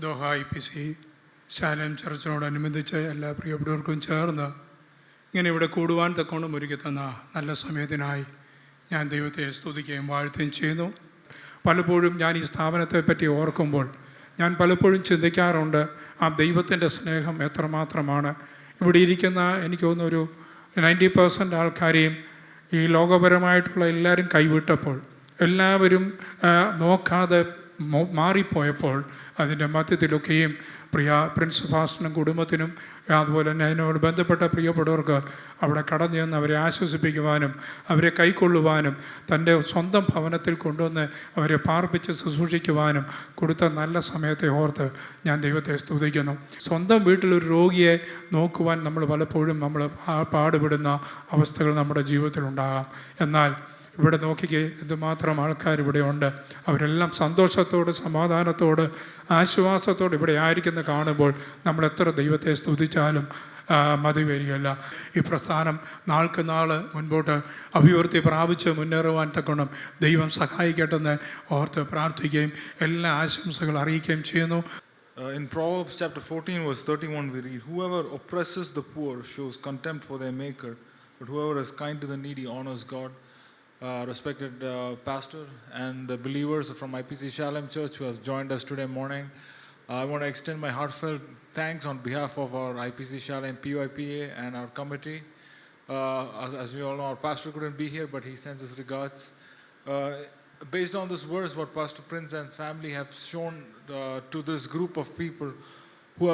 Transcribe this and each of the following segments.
Doha IPC Salem ചർച്ചിനോടനുബന്ധിച്ച് എല്ലാ പ്രിയപ്പെട്ടവർക്കും ചേർന്ന് ഇങ്ങനെ ഇവിടെ കൂടുവാൻ തക്കോണം ഒരുക്കി തന്ന നല്ല സമയത്തിനായി ഞാൻ ദൈവത്തെ സ്തുതിക്കുകയും വാഴ്ത്തുകയും ചെയ്യുന്നു. പലപ്പോഴും ഞാൻ ഈ സ്ഥാപനത്തെ പറ്റി ഓർക്കുമ്പോൾ ഞാൻ പലപ്പോഴും ചിന്തിക്കാറുണ്ട്, ആ ദൈവത്തിൻ്റെ സ്നേഹം എത്രമാത്രമാണ്. ഇവിടെ ഇരിക്കുന്ന എനിക്ക് തോന്നുന്നു ഒരു 90% ആൾക്കാരെയും ഈ ലോകപരമായിട്ടുള്ള എല്ലാവരും കൈവിട്ടപ്പോൾ, എല്ലാവരും നോക്കാതെ മാറിപ്പോയപ്പോൾ അതിൻ്റെ മധ്യത്തിലൊക്കെയും പ്രിയ പ്രിൻസ് ഫാസ്റ്റിനും കുടുംബത്തിനും അതുപോലെ തന്നെ അതിനോട് ബന്ധപ്പെട്ട പ്രിയപ്പെട്ടവർക്ക് അവിടെ കടന്നു ചെന്ന് അവരെ ആശ്വസിപ്പിക്കുവാനും അവരെ കൈക്കൊള്ളുവാനും തൻ്റെ സ്വന്തം ഭവനത്തിൽ കൊണ്ടുവന്ന് അവരെ പാർപ്പിച്ച് ശുശ്രൂഷിക്കുവാനും കൊടുത്ത നല്ല സമയത്തെ ഓർത്ത് ഞാൻ ദൈവത്തെ സ്തുതിക്കുന്നു. സ്വന്തം വീട്ടിലൊരു രോഗിയെ നോക്കുവാൻ നമ്മൾ പലപ്പോഴും പാടുപെടുന്ന അവസ്ഥകൾ നമ്മുടെ ജീവിതത്തിലുണ്ടാകാം. എന്നാൽ ഇവിടെ നോക്കിക്കേ, എന്തുമാത്രം ആൾക്കാരിവിടെ ഉണ്ട്. അവരെല്ലാം സന്തോഷത്തോട് സമാധാനത്തോട് ആശ്വാസത്തോട് ഇവിടെ ആയിരിക്കുന്ന കാണുമ്പോൾ നമ്മൾ എത്ര ദൈവത്തെ സ്തുതിച്ചാലും മതി വരികയല്ല. ഈ പ്രസ്ഥാനം നാൾക്ക് നാൾ മുൻപോട്ട് അഭിവൃദ്ധി പ്രാപിച്ച് മുന്നേറുവാൻ തക്കണം ദൈവം സഹായിക്കട്ടെന്ന് ഓർത്ത് പ്രാർത്ഥിക്കുകയും എല്ലാ ആശംസകൾ അറിയിക്കുകയും ചെയ്യുന്നു. In Proverbs chapter 14 verse 31 we read, "Whoever oppresses the poor shows contempt for their maker, but whoever is kind to the needy honors God." Respected pastor and the believers from IPC Shalem Church who have joined us today morning, I want to extend my heartfelt thanks on behalf of our IPC Shalem PYPA and our committee. As we all know, our pastor couldn't be here, but he sends his regards. Based on this verse, what Pastor Prince and family have shown to this group of people who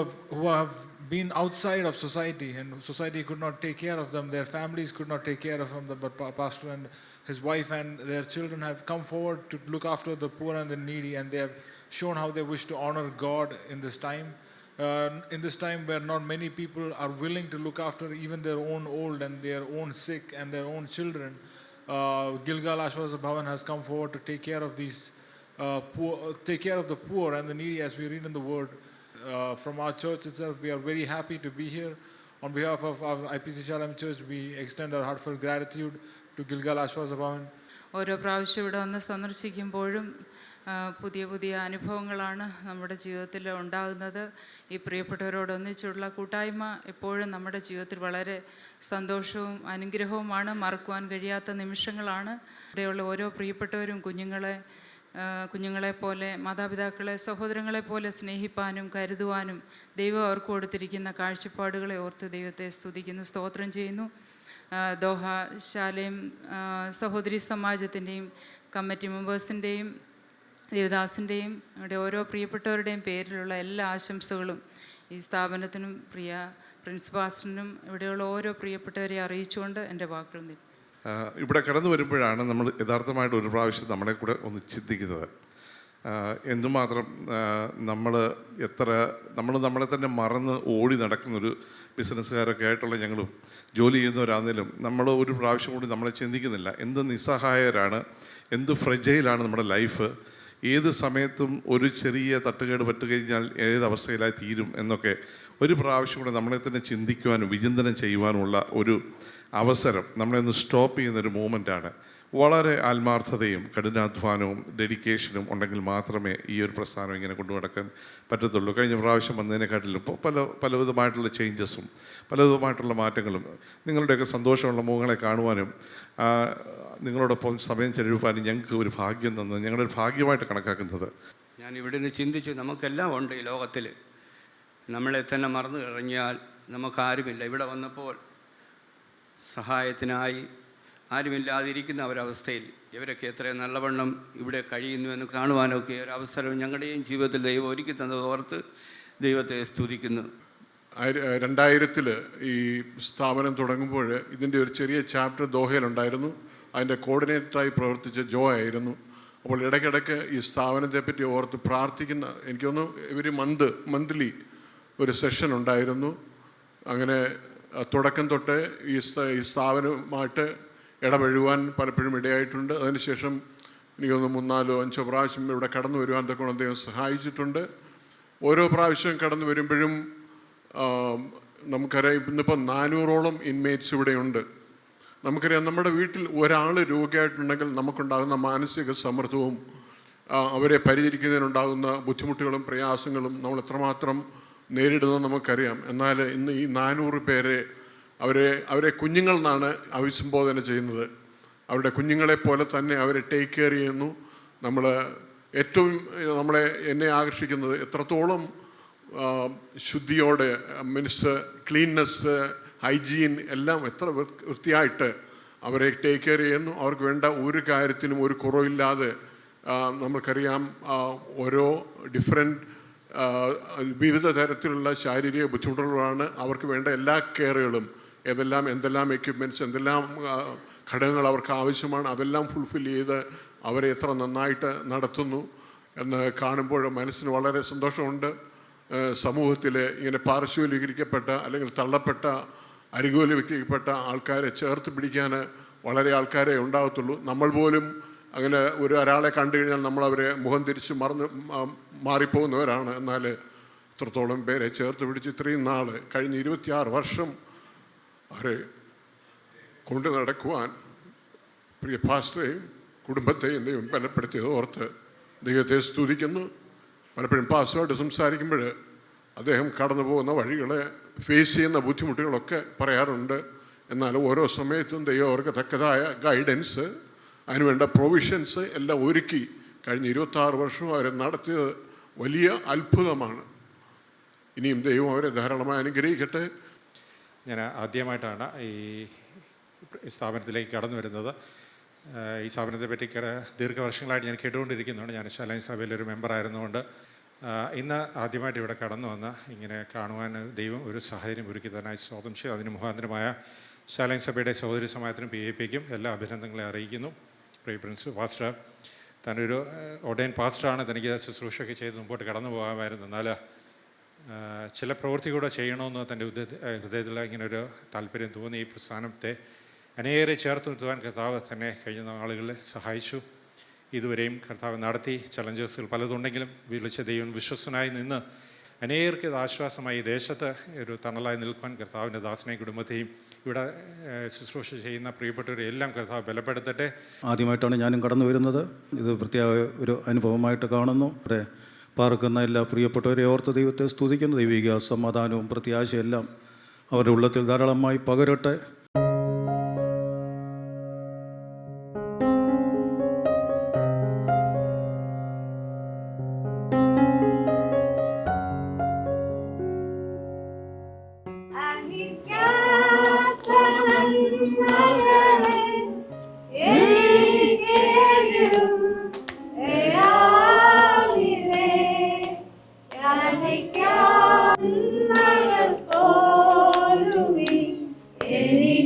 have been outside of society, and society could not take care of them, their families could not take care of them, but Pastor and his wife and their children have come forward to look after the poor and the needy, and they have shown how they wish to honor God in this time. In this time where not many people are willing to look after even their own old and their own sick and their own children, Gilgal Ashwaza Bhavan has come forward to take care of these poor, take care of the poor and the needy, as we read in the Word. From our church itself, we are very happy to be here. On behalf of our IPC Shalem Church, we extend our heartfelt gratitude to Gilgal Ashwaza Bhavan. ഓരോ പ്രാവശ്യം ഇവിടെ വന്ന് സന്ദർശിക്കുമ്പോഴും പുതിയ പുതിയ അനുഭവങ്ങളാണ് നമ്മുടെ ജീവിതത്തിൽ ഉണ്ടാകുന്നത്. ഈ പ്രിയപ്പെട്ടവരോടൊന്നിച്ചുള്ള കൂട്ടായ്മ എപ്പോഴും നമ്മുടെ ജീവിതത്തിൽ വളരെ സന്തോഷവും അനുഗ്രഹവുമാണ്. മറക്കുവാൻ കഴിയാത്ത നിമിഷങ്ങളാണ്. ഇവിടെയുള്ള ഓരോ പ്രിയപ്പെട്ടവരും കുഞ്ഞുങ്ങളെപ്പോലെ, മാതാപിതാക്കളെ, സഹോദരങ്ങളെപ്പോലെ സ്നേഹിപ്പാനും കരുതുവാനും ദൈവം അവർക്ക് കൊടുത്തിരിക്കുന്ന കാഴ്ചപ്പാടുകളെ ഓർത്ത് ദൈവത്തെ സ്തുതിക്കുന്നു, സ്തോത്രം ചെയ്യുന്നു. ദോഹ ശാലേം സഹോദരി സമാജത്തിൻ്റെയും കമ്മിറ്റി മെമ്പേഴ്സിൻ്റെയും ദേവദാസിൻ്റെയും ഇവിടെ ഓരോ പ്രിയപ്പെട്ടവരുടെയും പേരിലുള്ള എല്ലാ ആശംസകളും ഈ സ്ഥാപനത്തിനും പ്രിയ പ്രിൻസ് പാസ്റ്ററിനും ഇവിടെയുള്ള ഓരോ പ്രിയപ്പെട്ടവരെ അറിയിച്ചുകൊണ്ട് എൻ്റെ വാക്കുകൾ നിർത്തുന്നു. ഇവിടെ കടന്നു വരുമ്പോഴാണ് നമ്മൾ യഥാർത്ഥമായിട്ട് ഒരു പ്രാവശ്യം നമ്മളെ കൂടെ ഒന്ന് ചിന്തിക്കുന്നത്. എന്തുമാത്രം നമ്മളെ തന്നെ മറന്ന് ഓടി നടക്കുന്നൊരു ബിസിനസ്സുകാരൊക്കെ ആയിട്ടുള്ള ഞങ്ങളും ജോലി ചെയ്യുന്നവരാണെങ്കിലും നമ്മൾ ഒരു പ്രാവശ്യം കൂടി നമ്മളെ ചിന്തിക്കുന്നില്ല. എന്ത് നിസ്സഹായരാണ്, എന്ത് ഫ്രജൈലാണ് നമ്മുടെ ലൈഫ്. ഏത് സമയത്തും ഒരു ചെറിയ തട്ടുകേട് പറ്റുകഴിഞ്ഞാൽ ഏത് അവസ്ഥയിലായി തീരും എന്നൊക്കെ ഒരു പ്രാവശ്യം കൂടെ നമ്മളെ തന്നെ ചിന്തിക്കുവാനും വിചിന്തനം ചെയ്യുവാനുമുള്ള ഒരു അവസരം, നമ്മളെ ഒന്ന് സ്റ്റോപ്പ് ചെയ്യുന്നൊരു മൂമെൻ്റാണ്. വളരെ ആത്മാർത്ഥതയും കഠിനാധ്വാനവും ഡെഡിക്കേഷനും ഉണ്ടെങ്കിൽ മാത്രമേ ഈ ഒരു പ്രസ്ഥാനം ഇങ്ങനെ കൊണ്ടുനടക്കാൻ പറ്റത്തുള്ളൂ. കഴിഞ്ഞ പ്രാവശ്യം വന്നതിനെക്കാട്ടിലും ഇപ്പോൾ പലവിധമായിട്ടുള്ള ചേഞ്ചസും പലവിധമായിട്ടുള്ള മാറ്റങ്ങളും നിങ്ങളുടെയൊക്കെ സന്തോഷമുള്ള മുഖങ്ങളെ കാണുവാനും നിങ്ങളോടൊപ്പം സമയം ചെലവഴിപ്പാനും ഞങ്ങൾക്ക് ഒരു ഭാഗ്യം തന്നത് ഞങ്ങളുടെ ഒരു ഭാഗ്യമായിട്ട് കണക്കാക്കുന്നത്. ഞാൻ ഇവിടെ നിന്ന് ചിന്തിച്ചു, നമുക്കെല്ലാം ഉണ്ട് ഈ ലോകത്തിൽ. നമ്മളെ തന്നെ മറന്നു കഴിഞ്ഞാൽ നമുക്കാരുമില്ല. ഇവിടെ വന്നപ്പോൾ സഹായത്തിനായി ആരുമില്ലാതിരിക്കുന്ന ഒരവസ്ഥയിൽ ഇവരൊക്കെ എത്രയും നല്ലവണ്ണം ഇവിടെ കഴിയുന്നുവെന്ന് കാണുവാനൊക്കെ ഒരവസരം ഞങ്ങളുടെയും ജീവിതത്തിൽ ദൈവം ഒരുക്കി തന്നത് ഓർത്ത് ദൈവത്തെ സ്തുതിക്കുന്നു. 2000 ഈ സ്ഥാപനം തുടങ്ങുമ്പോൾ ഇതിൻ്റെ ഒരു ചെറിയ ചാപ്റ്റർ ദോഹയിലുണ്ടായിരുന്നു. അതിൻ്റെ കോർഡിനേറ്ററായി പ്രവർത്തിച്ച ജോ ആയിരുന്നു. അപ്പോൾ ഇടയ്ക്കിടയ്ക്ക് ഈ സ്ഥാപനത്തെപ്പറ്റി ഓർത്ത് പ്രാർത്ഥിക്കുന്ന, എനിക്കൊന്ന് ഇവർ മന്ത്ലി ഒരു സെഷൻ ഉണ്ടായിരുന്നു. അങ്ങനെ തുടക്കം തൊട്ട് ഈ സ്ഥാപനവുമായിട്ട് ഇടപഴകുവാൻ പലപ്പോഴും ഇടയായിട്ടുണ്ട്. അതിനുശേഷം എനിക്കൊന്ന് 3-4-5 പ്രാവശ്യം ഇവിടെ കടന്നു വരുവാൻ തൊക്കെ അദ്ദേഹം സഹായിച്ചിട്ടുണ്ട്. ഓരോ പ്രാവശ്യം കടന്നു വരുമ്പോഴും നമുക്കറിയാം, ഇന്നിപ്പോൾ 400ഓളം ഇൻമേറ്റ്സ് ഇവിടെയുണ്ട്. നമുക്കറിയാം, നമ്മുടെ വീട്ടിൽ ഒരാൾ രോഗിയായിട്ടുണ്ടെങ്കിൽ നമുക്കുണ്ടാകുന്ന മാനസിക സമ്മർദ്ദവും അവരെ പരിചരിക്കുന്നതിനുണ്ടാകുന്ന ബുദ്ധിമുട്ടുകളും പ്രയാസങ്ങളും നമ്മൾ എത്രമാത്രം നേരിടുന്നത് നമുക്കറിയാം. എന്നാൽ ഇന്ന് ഈ 400 പേരെ അവരെ കുഞ്ഞുങ്ങൾ എന്നാണ് അഭിസംബോധന ചെയ്യുന്നത്. അവരുടെ കുഞ്ഞുങ്ങളെപ്പോലെ തന്നെ അവരെ ടേക്ക് കെയർ ചെയ്യുന്നു. ഏറ്റവും എന്നെ ആകർഷിക്കുന്നത് എത്രത്തോളം ശുദ്ധിയോടെ ക്ലീൻനെസ്, ഹൈജീൻ എല്ലാം എത്ര വൃത്തിയായിട്ട് അവരെ ടേക്ക് കെയർ ചെയ്യുന്നു. അവർക്ക് വേണ്ട ഒരു കാര്യത്തിനും ഒരു കുറവില്ലാതെ. നമുക്കറിയാം ഓരോ വിവിധ തരത്തിലുള്ള ശാരീരിക ബുദ്ധിമുട്ടുകളാണ്. അവർക്ക് വേണ്ട എല്ലാ കെയറുകളും എന്തെല്ലാം എക്യുപ്മെൻറ്റ്സ്, എന്തെല്ലാം ഘടകങ്ങൾ അവർക്ക് ആവശ്യമാണ്, അതെല്ലാം ഫുൾഫിൽ ചെയ്ത് അവരെ എത്ര നന്നായിട്ട് നടത്തുന്നു എന്ന് കാണുമ്പോൾ മനസ്സിന് വളരെ സന്തോഷമുണ്ട്. സമൂഹത്തിൽ ഇങ്ങനെ പാർശ്വവൽക്കരിക്കപ്പെട്ട അല്ലെങ്കിൽ തള്ളപ്പെട്ട അരികുവൽക്കരിക്കപ്പെട്ട ആൾക്കാരെ ചേർത്ത് പിടിക്കാൻ വളരെ ആൾക്കാരെ ഉണ്ടാകത്തുള്ളൂ. നമ്മൾ പോലും അങ്ങനെ ഒരാളെ കണ്ടു കഴിഞ്ഞാൽ നമ്മളവരെ മുഖം തിരിച്ച് മാറിപ്പോകുന്നവരാണ്. എന്നാൽ ഇത്രത്തോളം പേരെ ചേർത്ത് പിടിച്ച് ഇത്രയും നാൾ കഴിഞ്ഞ 26 വർഷം അവരെ കൊണ്ടു നടക്കുവാൻ പ്രിയ പാസ്റ്ററെയും കുടുംബത്തെയും ദൈവം ബലപ്പെടുത്തിയത് ഓർത്ത് ദൈവത്തെ സ്തുതിക്കുന്നു. പലപ്പോഴും പാസ്റ്ററുമായിട്ട് സംസാരിക്കുമ്പോൾ അദ്ദേഹം കടന്നു പോകുന്ന വഴികളെ ഫേസ് ചെയ്യുന്ന ബുദ്ധിമുട്ടുകളൊക്കെ പറയാറുണ്ട്. എന്നാൽ ഓരോ സമയത്തും ദൈവം അവർക്ക് തക്കതായ ഗൈഡൻസ്, അതിനുവേണ്ട പ്രൊവിഷൻസ് എല്ലാം ഒരുക്കി കഴിഞ്ഞ 26 വർഷവും അവരെ നടത്തിയത് വലിയ അത്ഭുതമാണ്. ഇനിയും ദൈവം അവരെ ധാരാളമായി അനുഗ്രഹിക്കട്ടെ. ഞാൻ ആദ്യമായിട്ടാണ് ഈ സ്ഥാപനത്തിലേക്ക് കടന്നു വരുന്നത്. ഈ സ്ഥാപനത്തെ പറ്റി ദീർഘവർഷങ്ങളായിട്ട് ഞാൻ കേട്ടുകൊണ്ടിരിക്കുന്നുണ്ട്. ഞാൻ ശാലൈൻ സഭയിലൊരു മെമ്പറായിരുന്നുകൊണ്ട് ഇന്ന് ആദ്യമായിട്ട് ഇവിടെ കടന്നു വന്ന് ഇങ്ങനെ കാണുവാൻ ദൈവം ഒരു സാഹചര്യം ഒരുക്കി തന്നായി സ്വാഗതം ചെയ്തു. അതിന് മുഖാന്തരമായ ശാലൈൻ സഭയുടെ സഹോദരി സമാജത്തിനും PAPക്കും എല്ലാ അഭിനന്ദനങ്ങളെ അറിയിക്കുന്നു. പ്രിയ പ്രിൻസ് പാസ്റ്റർ തന്നൊരു ഓർഡൈൻ പാസ്റ്ററാണ്. തനിക്ക് ശുശ്രൂഷയൊക്കെ ചെയ്ത് മുമ്പോട്ട് കടന്നു പോകാമായിരുന്നു. എന്നാൽ ചില പ്രവൃത്തി കൂടെ ചെയ്യണമെന്ന് തൻ്റെ ഹൃദയത്തിൽ ഇങ്ങനൊരു താല്പര്യം തോന്നി. ഈ പ്രസ്ഥാനത്തെ അനേകരെ ചേർത്ത് നിർത്തുവാൻ കർത്താവ് തന്നെ കഴിഞ്ഞ നാളുകളിൽ സഹായിച്ചു. ഇതുവരെയും കർത്താവ് നടത്തി. ചലഞ്ചസുകൾ പലതുണ്ടെങ്കിലും വിളിച്ച ദൈവം വിശ്വസ്തനായി നിന്ന് അനേകർക്ക് ഇത് ആശ്വാസമായി ഈ ദേശത്ത് ഒരു തണലായി നിൽക്കുവാൻ കർത്താവിൻ്റെ ദാസനെയും കുടുംബത്തെയും ഇവിടെ ശുശ്രൂഷ ചെയ്യുന്ന പ്രിയപ്പെട്ടവരെ എല്ലാം കർത്താവ് ബലപ്പെടുത്തട്ടെ. ആദ്യമായിട്ടാണ് ഞാനും കടന്നു വരുന്നത്. ഇത് പ്രത്യേക ഒരു അനുഭവമായിട്ട് കാണുന്നു. ഇവിടെ പാർക്കുന്ന എല്ലാ പ്രിയപ്പെട്ടവരെ ഓർത്ത് ദൈവത്തെ സ്തുതിക്കുന്നു. ദൈവിക സമാധാനവും പ്രത്യാശയെല്ലാം അവരുടെ ഉള്ളത്തിൽ ധാരാളമായി പകരട്ടെ. Any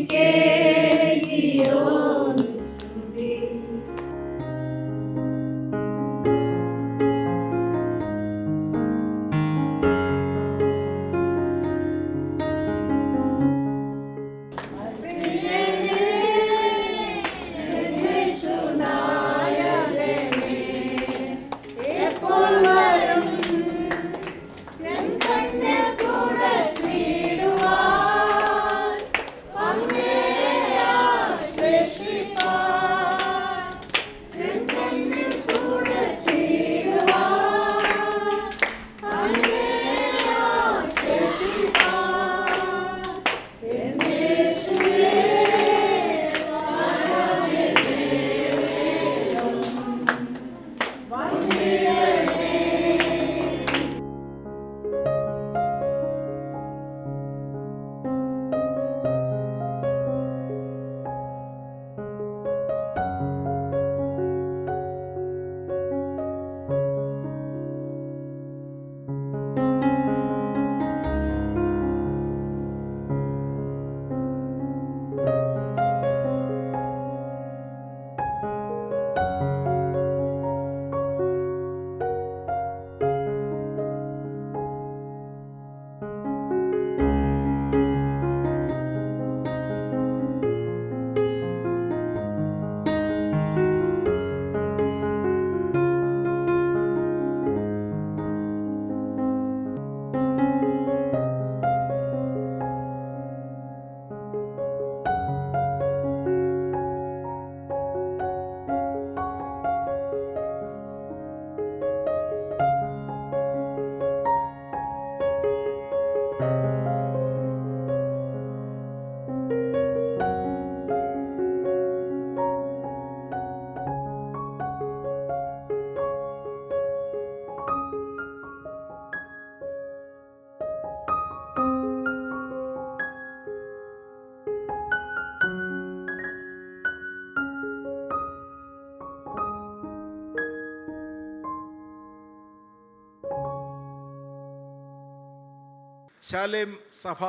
ശാലേം സഭ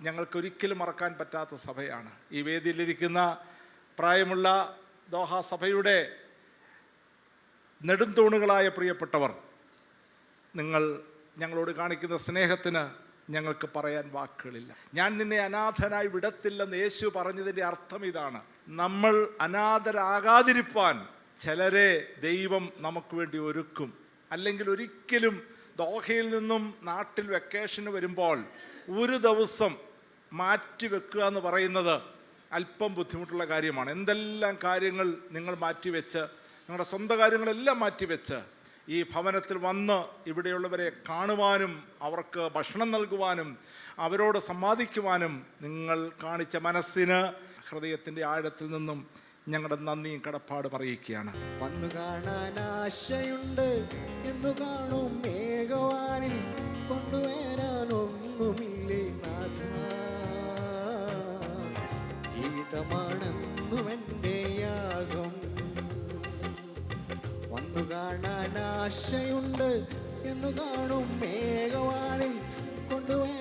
ഞങ്ങൾക്കൊരിക്കലും മറക്കാൻ പറ്റാത്ത സഭയാണ്. ഈ വേദിയിലിരിക്കുന്ന പ്രായമുള്ള ദോഹ സഭയുടെ നെടുംതൂണുകളായ പ്രിയപ്പെട്ടവർ, നിങ്ങൾ ഞങ്ങളോട് കാണിക്കുന്ന സ്നേഹത്തിന് ഞങ്ങൾക്ക് പറയാൻ വാക്കുകളില്ല. ഞാൻ നിന്നെ അനാഥനായി വിടത്തില്ലെന്ന് യേശു പറഞ്ഞതിൻ്റെ അർത്ഥം ഇതാണ്. നമ്മൾ അനാഥരാകാതിരിപ്പാൻ ചിലരെ ദൈവം നമുക്ക് വേണ്ടി ഒരുക്കും. അല്ലെങ്കിൽ ഒരിക്കലും ദോഹയിൽ നിന്നും നാട്ടിൽ വെക്കേഷന് വരുമ്പോൾ ഒരു ദിവസം മാറ്റിവെക്കുക എന്ന് പറയുന്നത് അല്പം ബുദ്ധിമുട്ടുള്ള കാര്യമാണ്. എന്തെല്ലാം കാര്യങ്ങൾ നിങ്ങൾ മാറ്റിവെച്ച്, നിങ്ങളുടെ സ്വന്തം കാര്യങ്ങളെല്ലാം മാറ്റിവെച്ച് ഈ ഭവനത്തിൽ വന്ന് ഇവിടെയുള്ളവരെ കാണുവാനും അവർക്ക് ഭക്ഷണം നൽകുവാനും അവരോട് സംവാദിക്കുവാനും നിങ്ങൾ കാണിച്ച മനസ്സിന് ഹൃദയത്തിൻ്റെ ആഴത്തിൽ നിന്നും ഞങ്ങളുടെ നന്ദിയും കടപ്പാടും അറിയിക്കുകയാണ്. വന്നു കാണാൻ ആശയുണ്ട് എന്നു കാണും മേഘവാനിൽ, കൊണ്ടുവരാനൊന്നുമില്ലേ നാഥ, ജീവിതമാണെന്നുമെൻ്റെ യാഗം. വന്നു കാണാൻ ആശയുണ്ട് എന്നു കാണും മേഘവാനിൽ, കൊണ്ടുവരാൻ